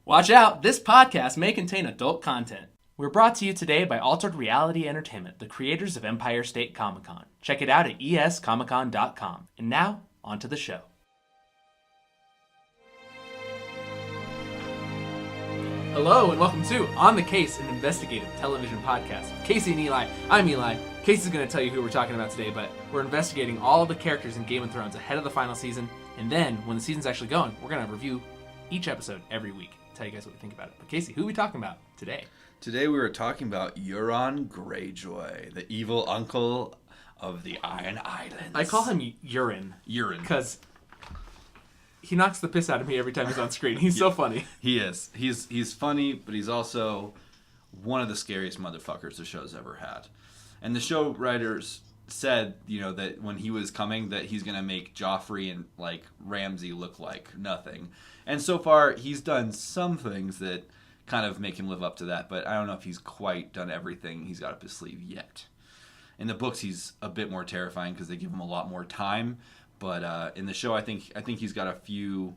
Watch out, this podcast may contain adult content. We're brought to you today by Altered Reality Entertainment, the creators of Empire State Comic-Con. Check it out at escomiccon.com. And now, on to the show. Hello and welcome to On the Case, an investigative television podcast. Casey and Eli. I'm Eli. Casey's going to tell you who we're talking about today, but we're investigating all of the characters in Game of Thrones ahead of the final season, and then, when the season's actually going, we're going to review each episode every week. Tell you guys what we think about it. But Casey, who are we talking about today? Today we were talking about Euron Greyjoy, the evil uncle of the Iron Islands. I call him Euron. Euron. Because he knocks the piss out of me every time he's on screen. He's so funny. He is. He's funny, but he's also one of the scariest motherfuckers the show's ever had. And the show writers said, that when he was coming, that he's going to make Joffrey and, Ramsay look like nothing. And so far, he's done some things that kind of make him live up to that, but I don't know if he's quite done everything he's got up his sleeve yet. In the books, he's a bit more terrifying because they give him a lot more time, but in the show, I think he's got a few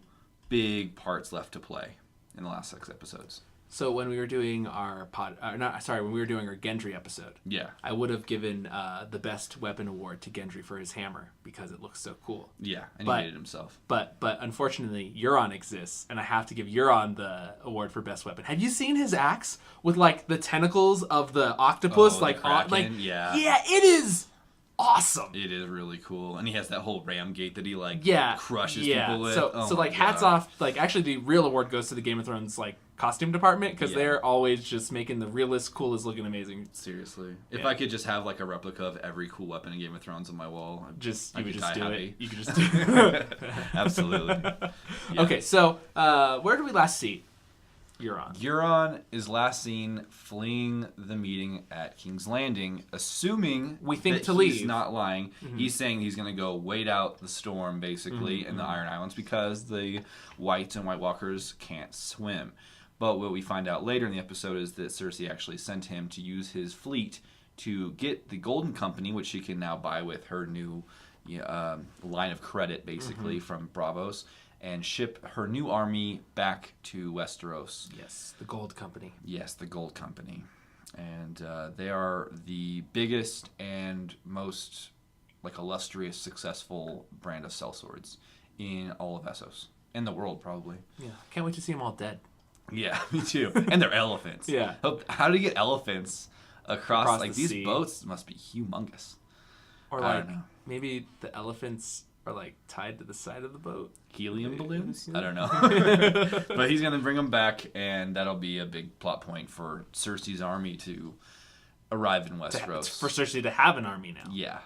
big parts left to play in the last 6 episodes. So when we were doing our when we were doing our Gendry episode, yeah, I would have given the best weapon award to Gendry for his hammer because it looks so cool. Yeah, and he made it himself. But unfortunately, Euron exists, and I have to give Euron the award for best weapon. Have you seen his axe with the tentacles of the octopus? The Kraken? Yeah, it is awesome. It is really cool, and he has that whole ram gate that he crushes people with. So hats off. Actually, the real award goes to the Game of Thrones costume department because they're always just making the realest, coolest looking amazing. Seriously, if I could just have a replica of every cool weapon in Game of Thrones on my wall, you could just do it. You could just do it. Absolutely. Yeah. Okay, so where do we last see Euron? Euron is last seen fleeing the meeting at King's Landing, assuming we think to leave. He's leave. not lying. Mm-hmm. He's saying he's going to go wait out the storm, basically, in the Iron Islands because the Whites and White Walkers can't swim. But what we find out later in the episode is that Cersei actually sent him to use his fleet to get the Golden Company, which she can now buy with her new line of credit, basically, from Braavos, and ship her new army back to Westeros. Yes, the Gold Company. Yes, the Gold Company. And they are the biggest and most illustrious, successful brand of sellswords in all of Essos. In the world, probably. Yeah, can't wait to see them all dead. Yeah, me too. And they're elephants. Yeah. How do you get elephants across the these sea. Boats must be humongous. Or I don't know. Maybe the elephants are tied to the side of the boat. Helium balloons? I don't know. But he's going to bring them back, and that'll be a big plot point for Cersei's army to arrive in Westeros. For Cersei to have an army now. Yeah.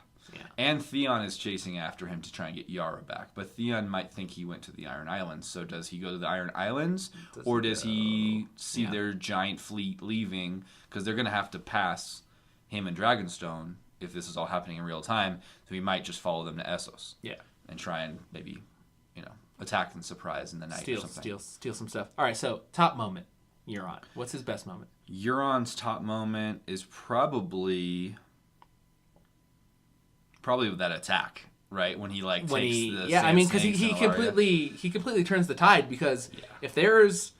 And Theon is chasing after him to try and get Yara back. But Theon might think he went to the Iron Islands. So does he go to the Iron Islands? Or does he see their giant fleet leaving? Because they're going to have to pass him and Dragonstone if this is all happening in real time. So he might just follow them to Essos. Yeah. And try and maybe, attack and surprise in the night or something. Steal some stuff. All right, so top moment, Euron. What's his best moment? Euron's top moment is probably that attack, right? When he takes the because he completely turns the tide because if there's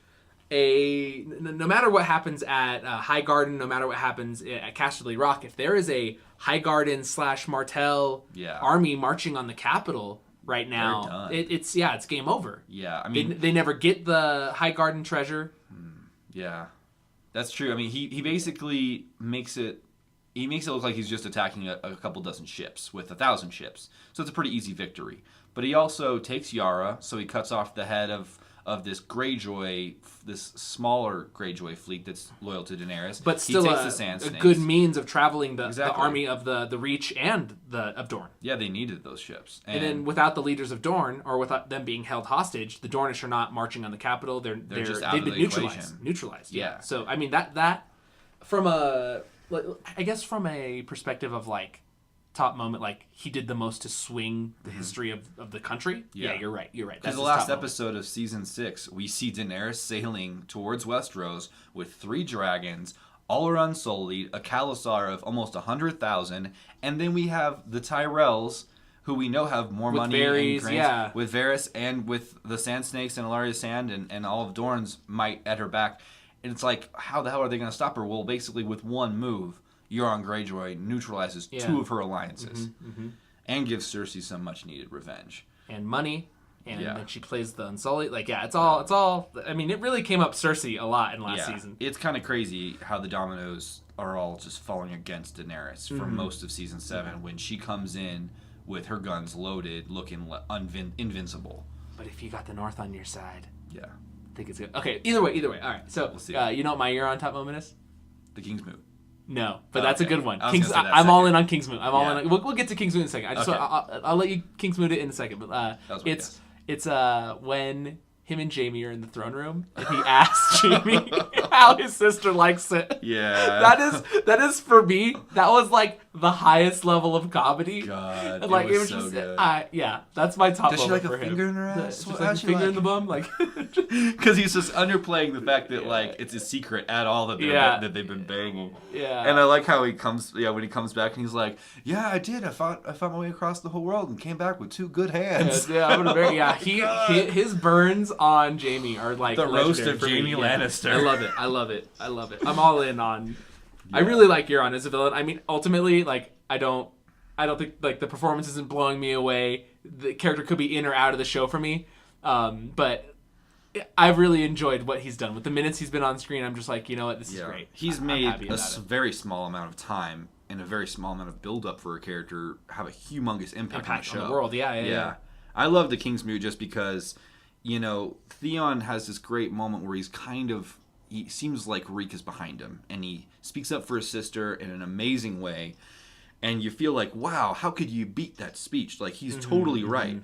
no matter what happens at High Garden, no matter what happens at Casterly Rock, if there is a High Garden / Martell army marching on the capital right now, it's game over. Yeah, I mean they never get the High Garden treasure. Yeah, that's true. I mean he basically makes it look like he's just attacking a couple dozen ships with 1,000 ships. So it's a pretty easy victory. But he also takes Yara, so he cuts off the head of this Greyjoy, this smaller Greyjoy fleet that's loyal to Daenerys. But still he takes the Sand a Snakes. good means of traveling the army of the Reach and of Dorne. Yeah, they needed those ships. And then without the leaders of Dorne, or without them being held hostage, the Dornish are not marching on the capital. They've been neutralized. Yeah. So, I mean, that from a perspective of top moment, he did the most to swing the history of the country. Yeah, you're right. Because the last episode of season 6, we see Daenerys sailing towards Westeros with 3 dragons, all are unsullied, a Khalasar of almost 100,000, and then we have the Tyrells who we know have more with money Varys, and grants, with Varys and with the Sand Snakes and Ilaria Sand and all of Dorne's might at her back. And it's like, how the hell are they going to stop her? Well, basically, with one move, Euron Greyjoy neutralizes two of her alliances and gives Cersei some much-needed revenge. And money. And then she plays the Unsullied. Like, it's all... I mean, it really came up Cersei a lot in last season. It's kind of crazy how the dominoes are all just falling against Daenerys for most of Season 7 when she comes in with her guns loaded, looking invincible. But if you got the North on your side... Yeah. I think it's good. Okay, either way. All right, so we'll see. You know what my Euron top moment is? The King's Moot. No, but that's a good one. I'm all in on King's Moot. I'm all in. We'll get to King's Moot in a second. I'll let you King's Moot it in a second. But it's when him and Jaime are in the throne room and he asks Jaime how his sister likes it. Yeah. That is for me. That was like the highest level of comedy. God, and, like, it was just so good. That's my top. Does she moment like for a finger in her ass? Just like a finger in the bum, like. Because he's just underplaying the fact that like it's a secret at all that they've been banging. Yeah. And I like how he comes. Yeah, when he comes back and he's like, "Yeah, I did. I found my way across the whole world and came back with 2 good hands." I'm gonna bury. Yeah, his burns on Jaime are like the roast of Jaime Lannister. I love it. I'm all in on. Yeah. I really like Euron as a villain. I mean, ultimately, like I don't think like the performance isn't blowing me away. The character could be in or out of the show for me, but I've really enjoyed what he's done with the minutes he's been on screen. I'm just like, you know what, this is great. He's made a very small amount of time and a very small amount of build up for a character have a humongous impact on the show. On the world. Yeah. I love the King's Moot just because, you know, Theon has this great moment where he seems like Reek is behind him, and he speaks up for his sister in an amazing way, and you feel like, wow, how could you beat that speech? Like, he's totally right.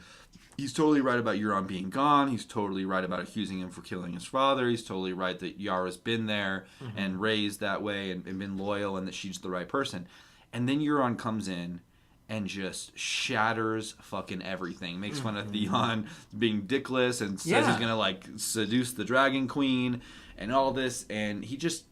He's totally right about Euron being gone. He's totally right about accusing him for killing his father. He's totally right that Yara's been there and raised that way and been loyal and that she's the right person. And then Euron comes in and just shatters fucking everything. Makes fun of Theon being dickless and says he's going to, like, seduce the Dragon Queen and all this. And he just,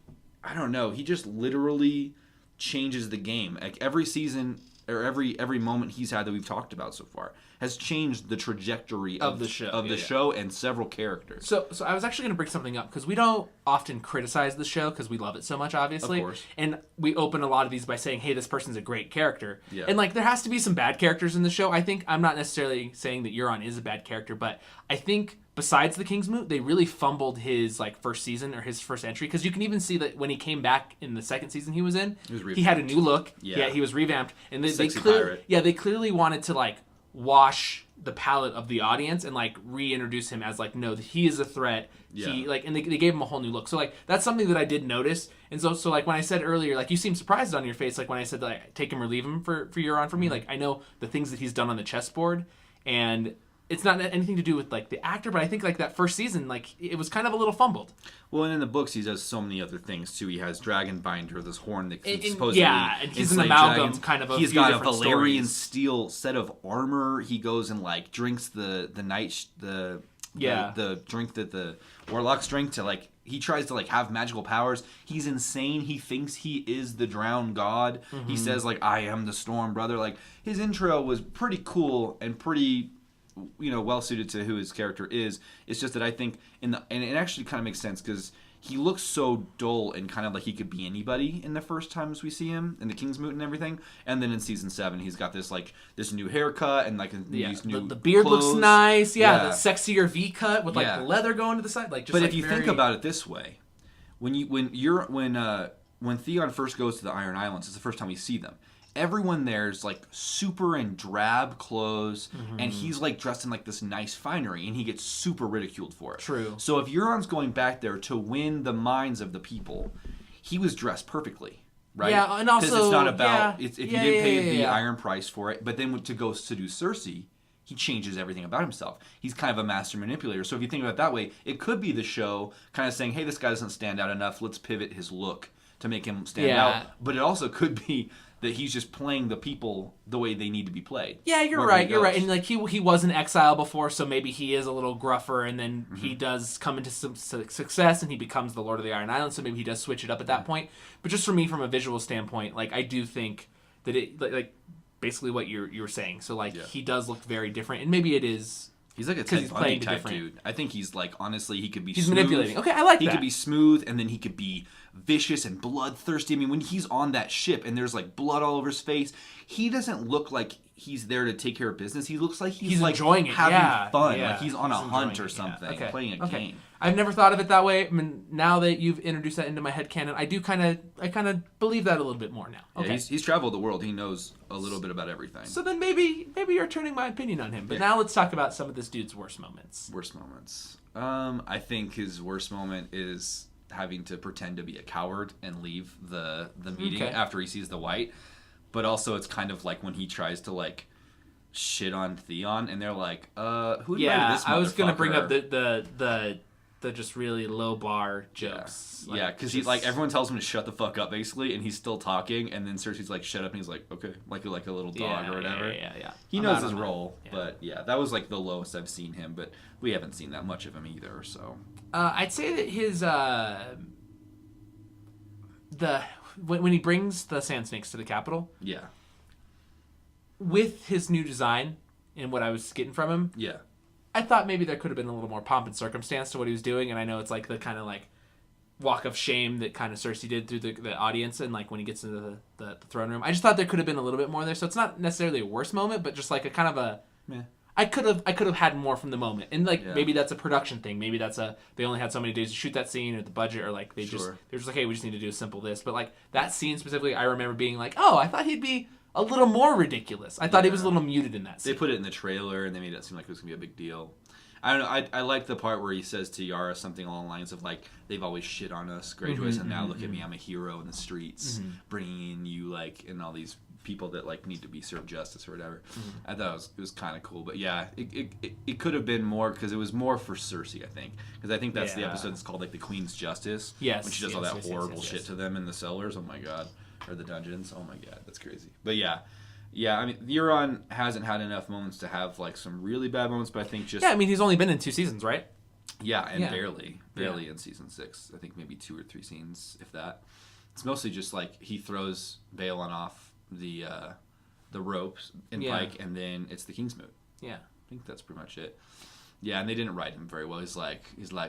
I don't know, he just literally changes the game. Like, every season or every moment he's had that we've talked about so far has changed the trajectory of the show and several characters. So I was actually going to bring something up because we don't often criticize the show because we love it so much, obviously. Of course. And we open a lot of these by saying, hey, this person's a great character. Yeah. And, like, there has to be some bad characters in the show. I think I'm not necessarily saying that Euron is a bad character, but I think besides the King's Moot, they really fumbled his, like, first season or his first entry, because you can even see that when he came back in the second season he was in, he had a new look. Yeah, he was revamped, and they clearly wanted to, like, wash the palette of the audience and, like, reintroduce him as, like, no, he is a threat. He, like, and they gave him a whole new look. So, like, that's something that I did notice. And so like, when I said earlier, like, you seemed surprised on your face, like, when I said that I take him or leave him for Euron for me. Like, I know the things that he's done on the chessboard, and it's not anything to do with, like, the actor, but I think, like, that first season, like, it was kind of a little fumbled. Well, and in the books, he does so many other things, too. He has Dragonbinder, this horn that supposedly... Yeah, and he's an amalgam dragons. kind of He's got a Valyrian steel set of armor. He goes and, like, drinks the drink that the warlocks drink to, like... He tries to, like, have magical powers. He's insane. He thinks he is the drowned god. He says, like, I am the Storm Brother. Like, his intro was pretty cool and pretty... well suited to who his character is. It's just that I think and it actually kind of makes sense because he looks so dull and kind of like he could be anybody in the first times we see him in the King's Moot and everything. And then in season 7, he's got this new haircut and like these new the beard clothes. Looks nice. The sexier V cut with like the leather going to the side. Like, just, but like, if you think about it this way, when Theon first goes to the Iron Islands, it's the first time we see them. Everyone there's like super in drab clothes, and he's like dressed in like this nice finery, and he gets super ridiculed for it. True. So if Euron's going back there to win the minds of the people, he was dressed perfectly, right? Yeah, and also because it's not about if you didn't pay the iron price for it, but then to go seduce Cersei, he changes everything about himself. He's kind of a master manipulator. So if you think about it that way, it could be the show kind of saying, "Hey, this guy doesn't stand out enough. Let's pivot his look to make him stand out." But it also could be that he's just playing the people the way they need to be played. Yeah, you're right. And like he was in exile before, so maybe he is a little gruffer, and then he does come into some success, and he becomes the Lord of the Iron Islands. So maybe he does switch it up at that point. But just for me, from a visual standpoint, like I do think that it like basically what you were saying. So like Yeah. he does look very different, and maybe it is. He's like a Because Ted he's Bundy playing type different. dude. I think he's like, honestly, he could be He's smooth. manipulating. Okay, I like he that. He could be smooth, and then he could be vicious and bloodthirsty. I mean, when he's on that ship and there's like blood all over his face, he doesn't look like he's there to take care of business. He looks like he's like enjoying it, having fun. Yeah. Like he's on a hunt or enjoying it, something, Okay. playing a game. I've never thought of it that way. I mean, now that you've introduced that into my headcanon, I kind of believe that a little bit more now. Okay. Yeah, he's traveled the world. He knows a little bit about everything. So then maybe you're turning my opinion on him. But now let's talk about some of this dude's worst moments. Worst moments. I think his worst moment is having to pretend to be a coward and leave the meeting after he sees the white. But also it's kind of like when he tries to like shit on Theon and they're like, who invited this motherfucker? I was gonna bring up the just really low bar jokes. Yeah, because he's like, everyone tells him to shut the fuck up basically, and he's still talking, and then Cersei's like, shut up, and he's like, okay, like a little dog or whatever. Yeah. He knows his role, but yeah, that was like the lowest I've seen him, but we haven't seen that much of him either, so. I'd say that his when he brings the Sand Snakes to the capital. Yeah. With his new design and what I was getting from him. Yeah. I thought maybe there could have been a little more pomp and circumstance to what he was doing, and I know it's like the kind of like walk of shame that kind of Cersei did through the audience, and like when he gets into the throne room. I just thought there could have been a little bit more there, so it's not necessarily a worse moment, but just like a kind of a. Meh. I could have had more from the moment, and like maybe that's a production thing. Maybe that's they only had so many days to shoot that scene, or the budget, or like they're just like, hey, we just need to do a simple this. But like that scene specifically, I remember being like, oh, I thought he'd be a little more ridiculous. I thought he was a little muted in that scene. They put it in the trailer, and they made it seem like it was going to be a big deal. I don't know. I like the part where he says to Yara something along the lines of, like, they've always shit on us, Greyjoys, and now look at me, I'm a hero in the streets, bringing in you, like, and all these people that, like, need to be served justice or whatever. I thought it was kind of cool. But, yeah, it could have been more, because it was more for Cersei, I think. Because I think that's the episode that's called, like, the Queen's Justice. Yes. When she does all that horrible shit to them in the cellars. Oh, my God. Or the dungeons. Oh, my God. That's crazy. But, yeah. Yeah, I mean, Euron hasn't had enough moments to have, like, some really bad moments, but I think just... Yeah, I mean, he's only been in 2 seasons, right? Yeah, and barely in season 6. I think maybe 2 or 3 scenes, if that. It's mostly just, like, he throws Balon off the ropes in Pike, and then it's the Kingsmoot. Yeah. I think that's pretty much it. Yeah, and they didn't write him very well. He's like,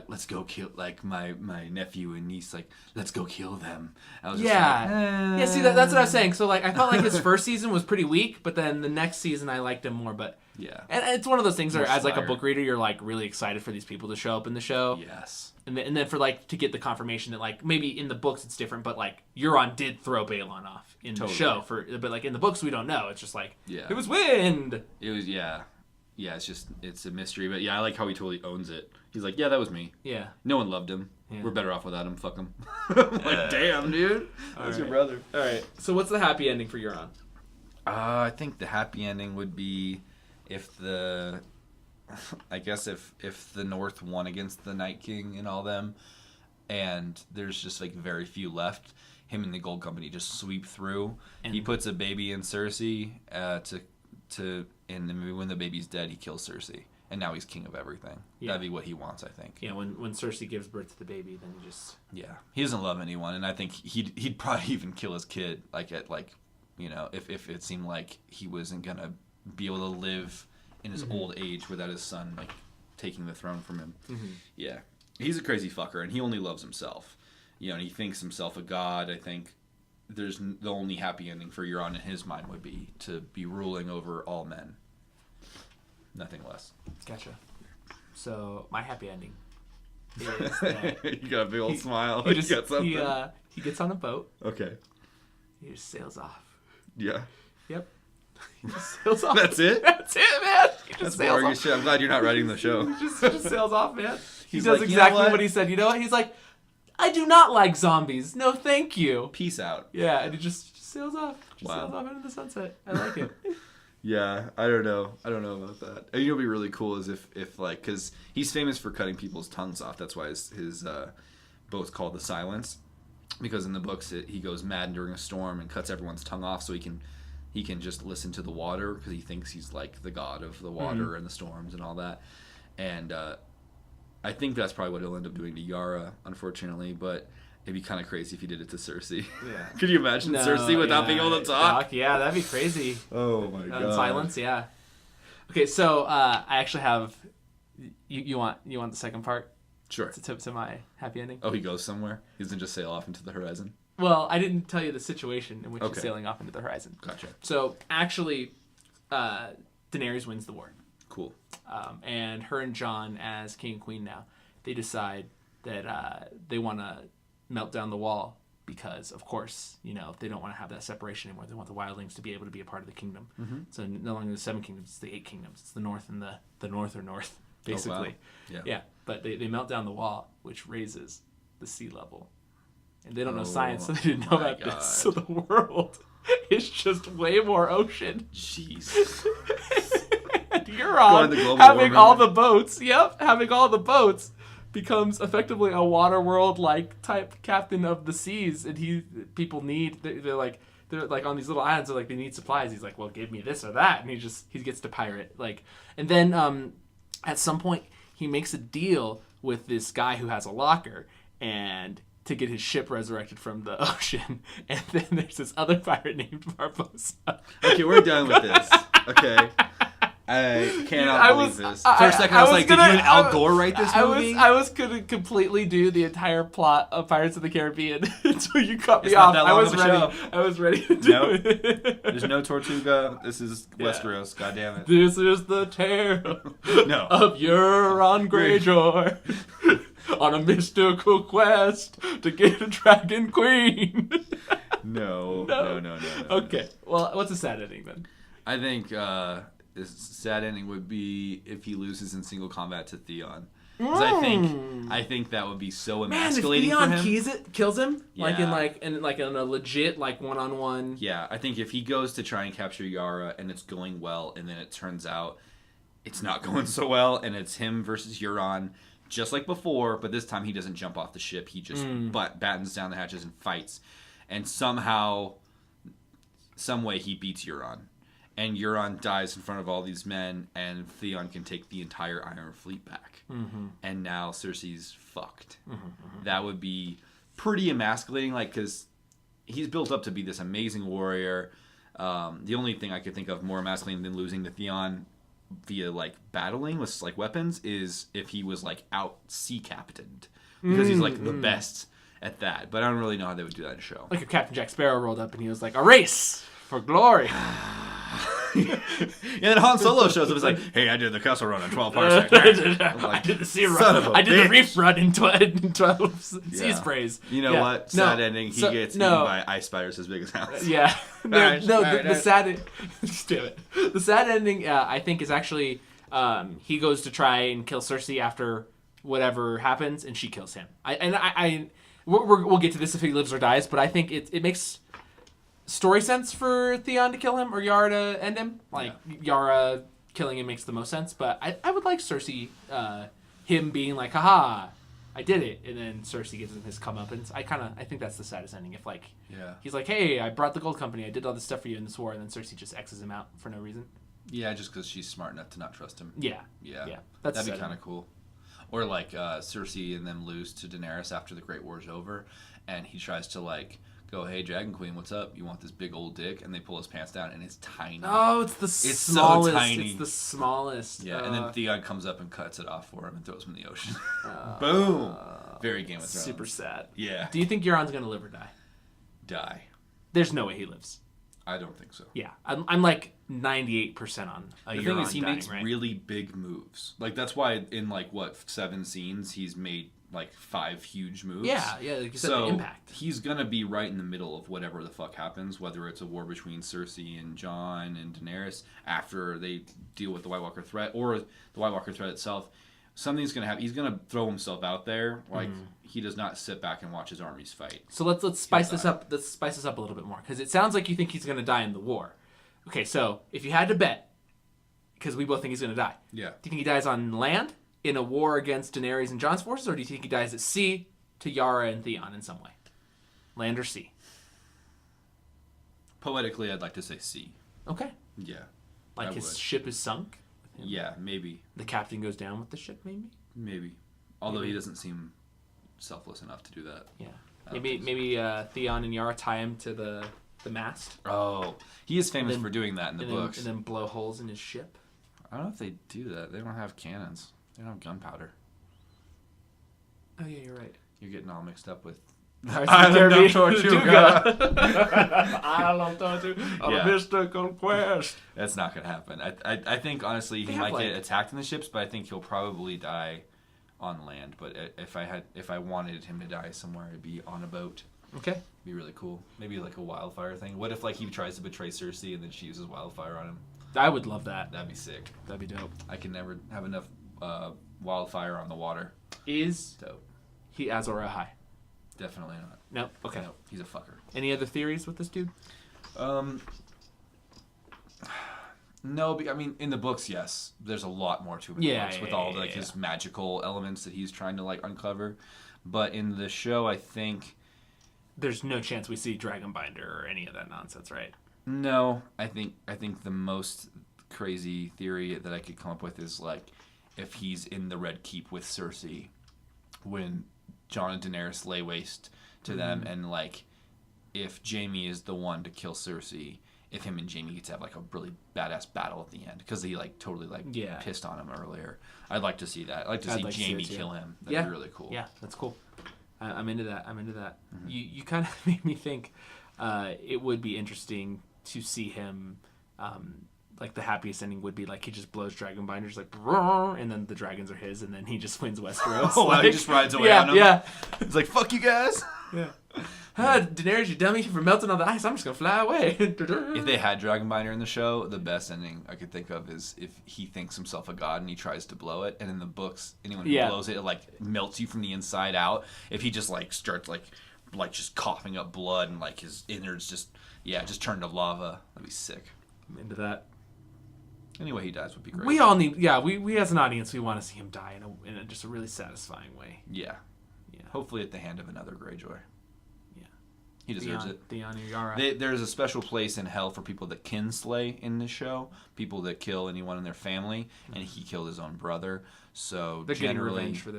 let's go kill, like, my nephew and niece, like, let's go kill them. I was just like, Yeah, see, that's what I was saying. So, like, I felt like his first season was pretty weak, but then the next season I liked him more, but... Yeah. And it's one of those things where, More as, like, a fire. book reader, you're, like, really excited for these people to show up in the show. Yes. And then for, like, to get the confirmation that, like, maybe in the books it's different, but, like, Euron did throw Balon off in the show. But, like, in the books we don't know. It's just, like, it was wind! It was, yeah. Yeah, it's a mystery, but yeah, I like how he totally owns it. He's like, yeah, that was me. Yeah. No one loved him. Yeah. We're better off without him. Fuck him. I'm like, damn, dude. That's your brother. All right. So what's the happy ending for Euron? I think the happy ending would be if the North won against the Night King and all them, and there's just like very few left. Him and the Gold Company just sweep through. And he puts a baby in Cersei and then maybe when the baby's dead, he kills Cersei, and now he's king of everything. Yeah. That'd be what he wants, I think. Yeah, when Cersei gives birth to the baby, then he just... Yeah, he doesn't love anyone, and I think he'd probably even kill his kid, like at if it seemed like he wasn't gonna be able to live in his old age without his son like taking the throne from him. Yeah, he's a crazy fucker, and he only loves himself. And he thinks himself a god. I think the only happy ending for Euron in his mind would be to be ruling over all men. Nothing less. Gotcha. So my happy ending is that you got a big old smile. He got something. He gets on a boat. Okay. He just sails off. Yeah. Yep. He just sails off. That's it? That's it, man. That's boring as shit. I'm glad you're not writing the show. He just sails off, man. He does like, exactly what he said. You know what? He's like, I do not like zombies. No, thank you. Peace out. Yeah, and he just sails off. Sails off into the sunset. I like it. Yeah, I don't know about that. And what'd be really cool is if like, because he's famous for cutting people's tongues off. That's why his boat's called the Silence, because in the books he goes mad during a storm and cuts everyone's tongue off so he can just listen to the water, because he thinks he's like the god of the water and the storms and all that. And I think that's probably what he'll end up doing to Yara, unfortunately. But It'd be kind of crazy if he did it to Cersei. Yeah. Could you imagine Cersei without being able to talk? Yeah, that'd be crazy. Oh my god. Silence, yeah. Okay, so I actually have. You want the second part? Sure. To my happy ending. Oh, he goes somewhere. He doesn't just sail off into the horizon. Well, I didn't tell you the situation in which he's sailing off into the horizon. Gotcha. So actually, Daenerys wins the war. Cool. And her and Jon, as king and queen now, they decide that they want to melt down the wall because, of course, they don't want to have that separation anymore. They want the wildlings to be able to be a part of the kingdom. Mm-hmm. So no longer the 7 kingdoms, it's the 8 kingdoms. It's the north and the north or north, basically. Oh, wow. Yeah. But they melt down the wall, which raises the sea level. And they don't know science, so they didn't know about this. So the world is just way more ocean. Jeez. And Euron, having all the boats, becomes effectively a water world like type captain of the seas, and they're like on these little islands, they're like they need supplies. He's like, well, give me this or that, and he gets to pirate and then at some point he makes a deal with this guy who has a locker and to get his ship resurrected from the ocean, and then there's this other pirate named Barbossa. Okay, we're done with this. Okay. I cannot believe this. For a second, I was like, did you and Al Gore write this movie? I was going to completely do the entire plot of Pirates of the Caribbean until you cut me It's off. not that long of a show. I was ready to do it. There's no Tortuga. This is Westeros. God damn it. This is the tale of Euron Greyjoy on a mystical quest to get a dragon queen. No. Okay. Well, what's a sad ending then? I think this sad ending would be if he loses in single combat to Theon. Because I think that would be so emasculating for him. Man, if Theon kills him, Yeah. in a legit one-on-one. Yeah, I think if he goes to try and capture Yara and it's going well, and then it turns out it's not going so well, and it's him versus Euron, just like before, but this time he doesn't jump off the ship. He just battens down the hatches and fights, and somehow, some way he beats Euron. And Euron dies in front of all these men, and Theon can take the entire Iron Fleet back. Mm-hmm. And now Cersei's fucked. Mm-hmm. That would be pretty emasculating, because he's built up to be this amazing warrior. The only thing I could think of more emasculating than losing to Theon via battling with weapons is if he was out sea captained, because he's the best at that. But I don't really know how they would do that in a show. Like if Captain Jack Sparrow rolled up and he was like, a race for glory. And then Han Solo shows up. It's like, hey, I did the Kessel Run in 12 parsecs. I did the sea run. I did the reef run in 12 sea sprays. You know what? Sad ending. He gets eaten by ice spiders as big as house. Yeah. The sad. Damn it. The sad ending, I think, is actually he goes to try and kill Cersei after whatever happens, and she kills him. We'll get to this if he lives or dies, but I think it makes story sense for Theon to kill him or Yara to end him. Yara killing him makes the most sense, but I would like Cersei, him being like, haha, I did it, and then Cersei gives him his comeuppance. I think that's the saddest ending. If he's like, hey, I brought the gold company, I did all this stuff for you in this war, and then Cersei just X's him out for no reason. Yeah, just because she's smart enough to not trust him. Yeah. That'd be kind of cool. Or Cersei and them lose to Daenerys after the Great War's over, and he tries to go, hey, Dragon Queen, what's up? You want this big old dick? And they pull his pants down, and it's tiny. Oh, it's the smallest. So tiny. It's the smallest. Yeah, and then Theon comes up and cuts it off for him and throws him in the ocean. Boom! Very Game of Thrones. Super sad. Yeah. Do you think Euron's going to live or die? Die. There's no way he lives. I don't think so. Yeah, I'm 98% on a Euron. The thing is, he dying, makes right? really big moves. That's why in 7 scenes he's made 5 huge moves. Yeah, like you said, the impact. He's gonna be right in the middle of whatever the fuck happens, whether it's a war between Cersei and Jon and Daenerys after they deal with the White Walker threat, or the White Walker threat itself. Something's gonna happen. He's gonna throw himself out there. He does not sit back and watch his armies fight. So let's spice this up. Let's spice this up a little bit more, because it sounds like you think he's gonna die in the war. Okay, so if you had to bet, because we both think he's gonna die. Yeah. Do you think he dies on land in a war against Daenerys and Jon's forces, or do you think he dies at sea to Yara and Theon in some way? Land or sea? Poetically, I'd like to say sea. Okay. Yeah. His ship is sunk? Yeah, maybe. The captain goes down with the ship, maybe? Maybe. Although he doesn't seem selfless enough to do that. Yeah. Maybe Theon and Yara tie him to the mast. Oh, he is famous for doing that in the books. And then blow holes in his ship. I don't know if they do that. They don't have cannons. They don't have gunpowder. Oh yeah, you're right. You're getting all mixed up with Island of Tortuga. Island of Tortuga. On a mystical quest. That's not gonna happen. I think honestly he might get attacked in the ships, but I think he'll probably die on land. But if I wanted him to die somewhere, it'd be on a boat. Okay. It'd be really cool. Maybe like a wildfire thing. What if like he tries to betray Cersei and then she uses wildfire on him? I would love that. That'd be sick. That'd be dope. I can never have enough wildfire on the water. Is dope. He Azor Ahai? Definitely not. Nope. Okay. Nope. He's a fucker. Any other theories with this dude? No, I mean in the books, yes. There's a lot more to him in the books with all like his magical elements that he's trying to like uncover. But in the show, I think there's no chance we see Dragonbinder or any of that nonsense, right? No, I think the most crazy theory that I could come up with is like if he's in the Red Keep with Cersei when Jon and Daenerys lay waste to them, and like if Jaime is the one to kill Cersei, if him and Jaime get to have like a really badass battle at the end because he like totally like pissed on him earlier. I'd like to see that. I'd like to see Jaime kill him. That'd be really cool. Yeah, that's cool. I'm into that. Mm-hmm. You kind of made me think it would be interesting to see him. Like the happiest ending would be like he just blows Dragonbinders like, and then the dragons are his, and then he just wins Westeros. Oh, like, he just rides away on them. Yeah, it's like fuck you guys. Yeah. Daenerys, you dummy, for melting on the ice. I'm just gonna fly away. If they had Dragonbinder in the show, the best ending I could think of is if he thinks himself a god and he tries to blow it, and in the books, anyone who blows it, it like melts you from the inside out. If he just like starts like just coughing up blood and like his innards just turn to lava, that'd be sick. I'm into that. Anyway, he dies would be great. We all need, we as an audience, we want to see him die in a just a really satisfying way. Yeah. Hopefully at the hand of another Greyjoy. Yeah. He deserves it. Theon or Yara. There's a special place in hell for people that kinslay in this show, people that kill anyone in their family, and he killed his own brother. So they're generally getting revenge for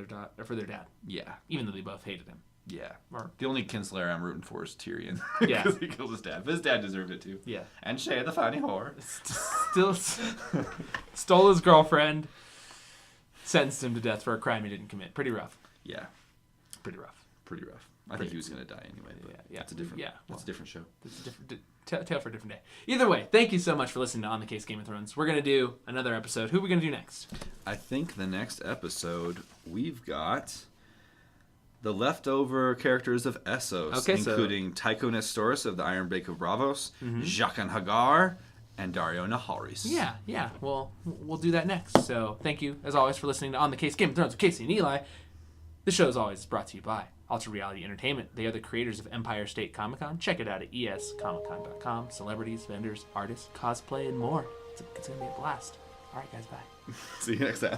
their dad. Yeah. Even though they both hated him. Yeah. The only kinslayer I'm rooting for is Tyrion. Yeah. Because he killed his dad. But his dad deserved it too. Yeah. And Shay the funny whore. Still stole his girlfriend, sentenced him to death for a crime he didn't commit. Pretty rough. Yeah. Pretty rough. I think he was going to die anyway. But It's a different show. It's a different tale for a different day. Either way, thank you so much for listening to On the Case Game of Thrones. We're going to do another episode. Who are we going to do next? I think the next episode we've got the leftover characters of Essos, including Tycho Nestoris of the Iron Bank of Bravos, Jaqen Hagar, and Dario Naharis. Yeah. Well, we'll do that next. So thank you, as always, for listening to On the Case Game of Thrones with Casey and Eli. The show is always brought to you by Ultra Reality Entertainment. They are the creators of Empire State Comic Con. Check it out at escomiccon.com. Celebrities, vendors, artists, cosplay, and more. It's going to be a blast. All right, guys, bye. See you next time.